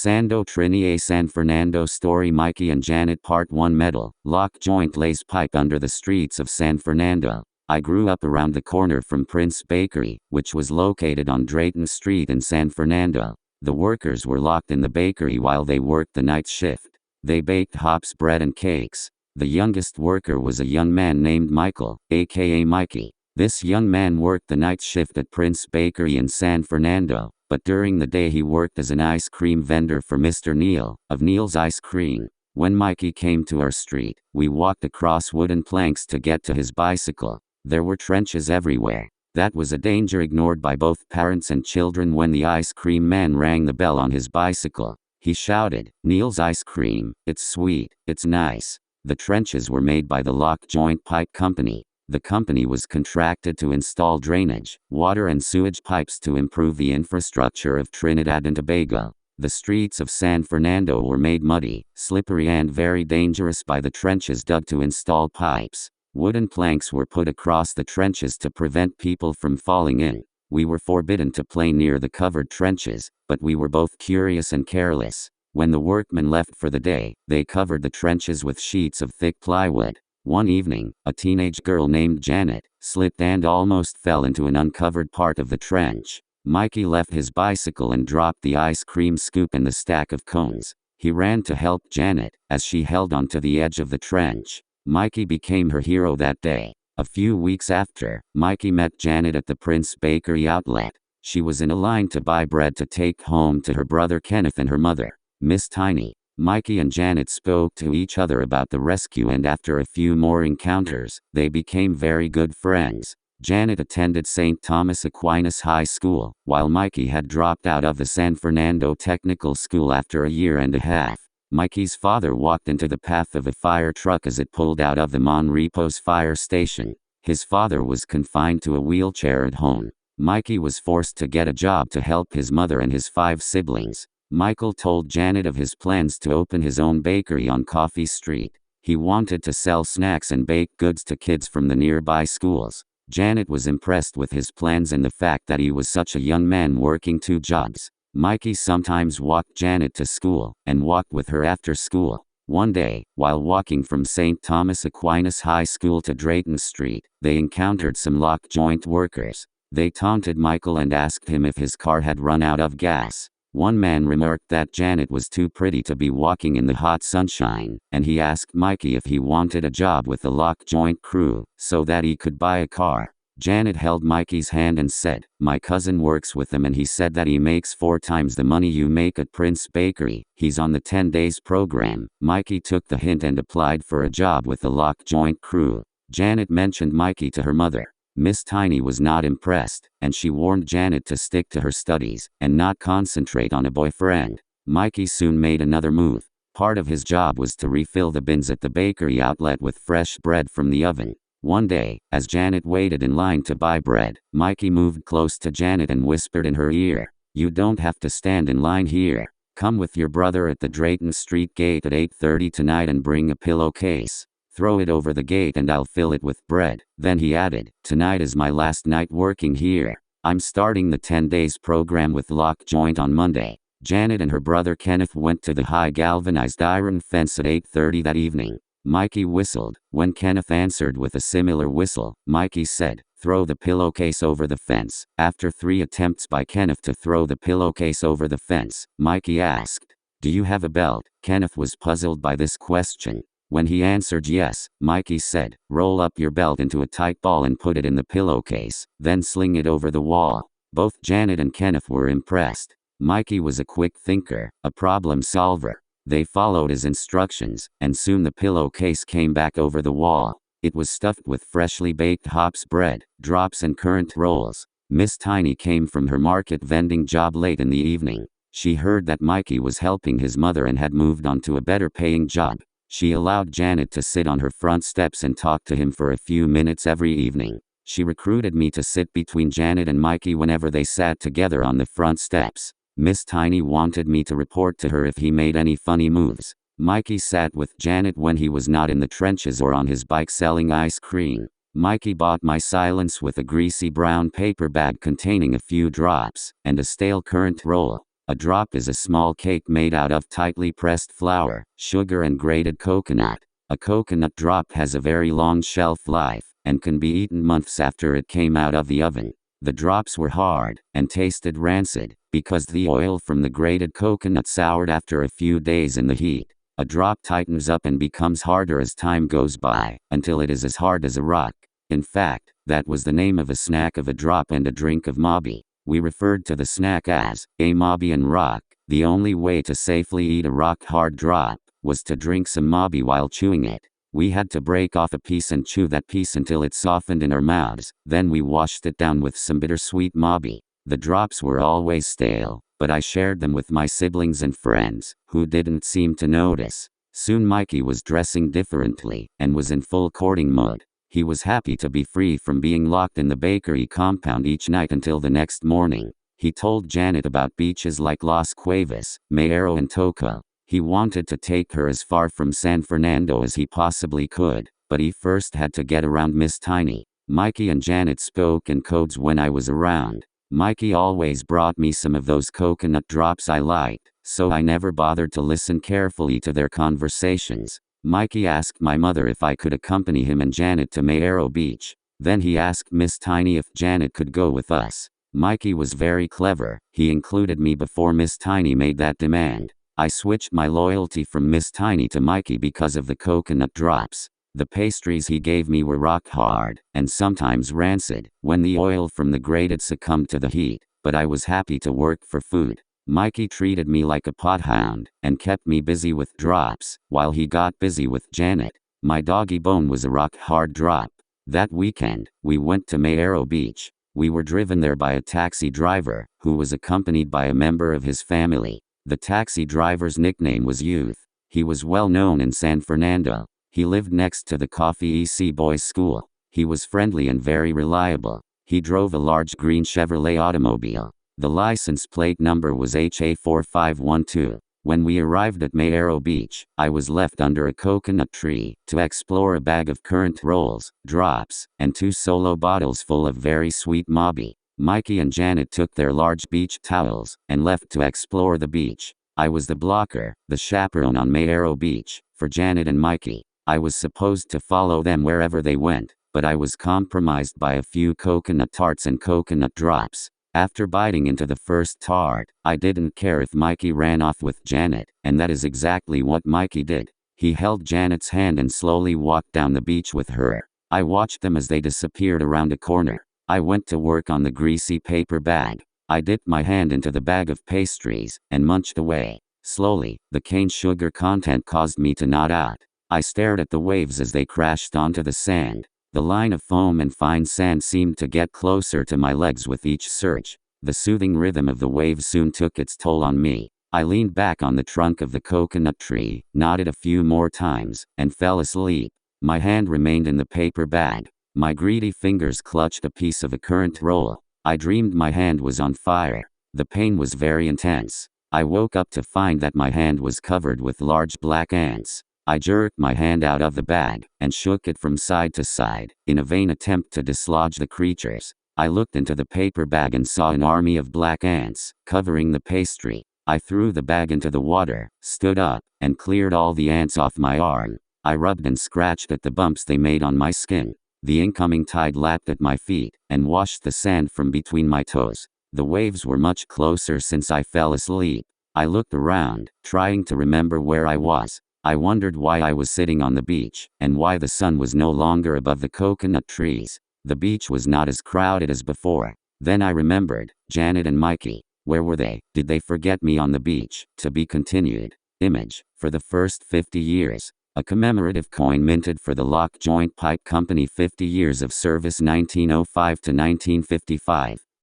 Sando Trini, a San Fernando Story. Mikey and Janet Part 1. Metal, lock joint lays pipe under the streets of San Fernando. I grew up around the corner from Prince Bakery, which was located on Drayton Street in San Fernando. The workers were locked in the bakery while they worked the night shift. They baked hops, bread and cakes. The youngest worker was a young man named Michael, aka Mikey. This young man worked the night shift at Prince Bakery in San Fernando, but during the day he worked as an ice cream vendor for Mr. Neil, of Neil's Ice Cream. When Mikey came to our street, we walked across wooden planks to get to his bicycle. There were trenches everywhere. That was a danger ignored by both parents and children. When the ice cream man rang the bell on his bicycle, he shouted, "Neil's Ice Cream, it's sweet, it's nice." The trenches were made by the Lock Joint Pipe Company. The company was contracted to install drainage, water and sewage pipes to improve the infrastructure of Trinidad and Tobago. The streets of San Fernando were made muddy, slippery and very dangerous by the trenches dug to install pipes. Wooden planks were put across the trenches to prevent people from falling in. We were forbidden to play near the covered trenches, but we were both curious and careless. When the workmen left for the day, they covered the trenches with sheets of thick plywood. One evening, a teenage girl named Janet slipped and almost fell into an uncovered part of the trench. Mikey left his bicycle and dropped the ice cream scoop and the stack of cones. He ran to help Janet, as she held onto the edge of the trench. Mikey became her hero that day. A few weeks after, Mikey met Janet at the Prince Bakery outlet. She was in a line to buy bread to take home to her brother Kenneth and her mother, Miss Tiny. Mikey and Janet spoke to each other about the rescue, and after a few more encounters, they became very good friends. Janet attended St. Thomas Aquinas High School, while Mikey had dropped out of the San Fernando Technical School after a year and a half. Mikey's father walked into the path of a fire truck as it pulled out of the Monrepos fire station. His father was confined to a wheelchair at home. Mikey was forced to get a job to help his mother and his 5 siblings. Michael told Janet of his plans to open his own bakery on Coffee Street. He wanted to sell snacks and baked goods to kids from the nearby schools. Janet was impressed with his plans and the fact that he was such a young man working 2 jobs. Mikey sometimes walked Janet to school, and walked with her after school. One day, while walking from St. Thomas Aquinas High School to Drayton Street, they encountered some lock joint workers. They taunted Michael and asked him if his car had run out of gas. One man remarked that Janet was too pretty to be walking in the hot sunshine, and he asked Mikey if he wanted a job with the lock joint crew, so that he could buy a car. Janet held Mikey's hand and said, "My cousin works with them and he said that he makes 4 times the money you make at Prince Bakery. He's on the 10 days program." Mikey took the hint and applied for a job with the lock joint crew. Janet mentioned Mikey to her mother. Miss Tiny was not impressed, and she warned Janet to stick to her studies, and not concentrate on a boyfriend. Mikey soon made another move. Part of his job was to refill the bins at the bakery outlet with fresh bread from the oven. One day, as Janet waited in line to buy bread, Mikey moved close to Janet and whispered in her ear, "You don't have to stand in line here. Come with your brother at the Drayton Street gate at 8:30 tonight and bring a pillowcase. Throw it over the gate and I'll fill it with bread." Then he added, "Tonight is my last night working here. I'm starting the 10 days program with Lock Joint on Monday." Janet and her brother Kenneth went to the high galvanized iron fence at 8:30 that evening. Mikey whistled. When Kenneth answered with a similar whistle, Mikey said, "Throw the pillowcase over the fence." After 3 attempts by Kenneth to throw the pillowcase over the fence, Mikey asked, "Do you have a belt?" Kenneth was puzzled by this question. When he answered yes, Mikey said, "Roll up your belt into a tight ball and put it in the pillowcase, then sling it over the wall." Both Janet and Kenneth were impressed. Mikey was a quick thinker, a problem solver. They followed his instructions, and soon the pillowcase came back over the wall. It was stuffed with freshly baked hops, bread, drops and currant rolls. Miss Tiny came from her market vending job late in the evening. She heard that Mikey was helping his mother and had moved on to a better paying job. She allowed Janet to sit on her front steps and talk to him for a few minutes every evening. She recruited me to sit between Janet and Mikey whenever they sat together on the front steps. Miss Tiny wanted me to report to her if he made any funny moves. Mikey sat with Janet when he was not in the trenches or on his bike selling ice cream. Mikey bought my silence with a greasy brown paper bag containing a few drops, and a stale currant roll. A drop is a small cake made out of tightly pressed flour, sugar and grated coconut. A coconut drop has a very long shelf life, and can be eaten months after it came out of the oven. The drops were hard, and tasted rancid, because the oil from the grated coconut soured after a few days in the heat. A drop tightens up and becomes harder as time goes by, until it is as hard as a rock. In fact, that was the name of a snack of a drop and a drink of mobby. We referred to the snack as a mobby and rock. The only way to safely eat a rock-hard drop was to drink some mobby while chewing it. We had to break off a piece and chew that piece until it softened in our mouths. Then we washed it down with some bittersweet mobby. The drops were always stale, but I shared them with my siblings and friends, who didn't seem to notice. Soon Mikey was dressing differently, and was in full courting mode. He was happy to be free from being locked in the bakery compound each night until the next morning. He told Janet about beaches like Las Cuevas, Mayero and Toco. He wanted to take her as far from San Fernando as he possibly could, but he first had to get around Miss Tiny. Mikey and Janet spoke in codes when I was around. Mikey always brought me some of those coconut drops I liked, so I never bothered to listen carefully to their conversations. Mikey asked my mother if I could accompany him and Janet to Mayero Beach. Then he asked Miss Tiny if Janet could go with us. Mikey was very clever. He included me before Miss Tiny made that demand. I switched my loyalty from Miss Tiny to Mikey because of the coconut drops. The pastries he gave me were rock hard, and sometimes rancid, when the oil from the grated succumbed to the heat, but I was happy to work for food. Mikey treated me like a pothound, and kept me busy with drops, while he got busy with Janet. My doggy bone was a rock hard drop. That weekend, we went to Mayero Beach. We were driven there by a taxi driver, who was accompanied by a member of his family. The taxi driver's nickname was Youth. He was well known in San Fernando. He lived next to the Coffee EC Boys School. He was friendly and very reliable. He drove a large green Chevrolet automobile. The license plate number was HA4512. When we arrived at Mayero Beach, I was left under a coconut tree to explore a bag of currant rolls, drops, and 2 solo bottles full of very sweet mobby. Mikey and Janet took their large beach towels and left to explore the beach. I was the blocker, the chaperone on Mayero Beach, for Janet and Mikey. I was supposed to follow them wherever they went, but I was compromised by a few coconut tarts and coconut drops. After biting into the first tart, I didn't care if Mikey ran off with Janet, and that is exactly what Mikey did. He held Janet's hand and slowly walked down the beach with her. I watched them as they disappeared around a corner. I went to work on the greasy paper bag. I dipped my hand into the bag of pastries, and munched away. Slowly, the cane sugar content caused me to nod out. I stared at the waves as they crashed onto the sand. The line of foam and fine sand seemed to get closer to my legs with each surge. The soothing rhythm of the waves soon took its toll on me. I leaned back on the trunk of the coconut tree, nodded a few more times, and fell asleep. My hand remained in the paper bag. My greedy fingers clutched a piece of a currant roll. I dreamed my hand was on fire. The pain was very intense. I woke up to find that my hand was covered with large black ants. I jerked my hand out of the bag, and shook it from side to side, in a vain attempt to dislodge the creatures. I looked into the paper bag and saw an army of black ants, covering the pastry. I threw the bag into the water, stood up, and cleared all the ants off my arm. I rubbed and scratched at the bumps they made on my skin. The incoming tide lapped at my feet, and washed the sand from between my toes. The waves were much closer since I fell asleep. I looked around, trying to remember where I was. I wondered why I was sitting on the beach, and why the sun was no longer above the coconut trees. The beach was not as crowded as before. Then I remembered, Janet and Mikey. Where were they? Did they forget me on the beach? To be continued. Image. For the first 50 years. A commemorative coin minted for the Lock Joint Pipe Company, 50 years of service, 1905 to 1955.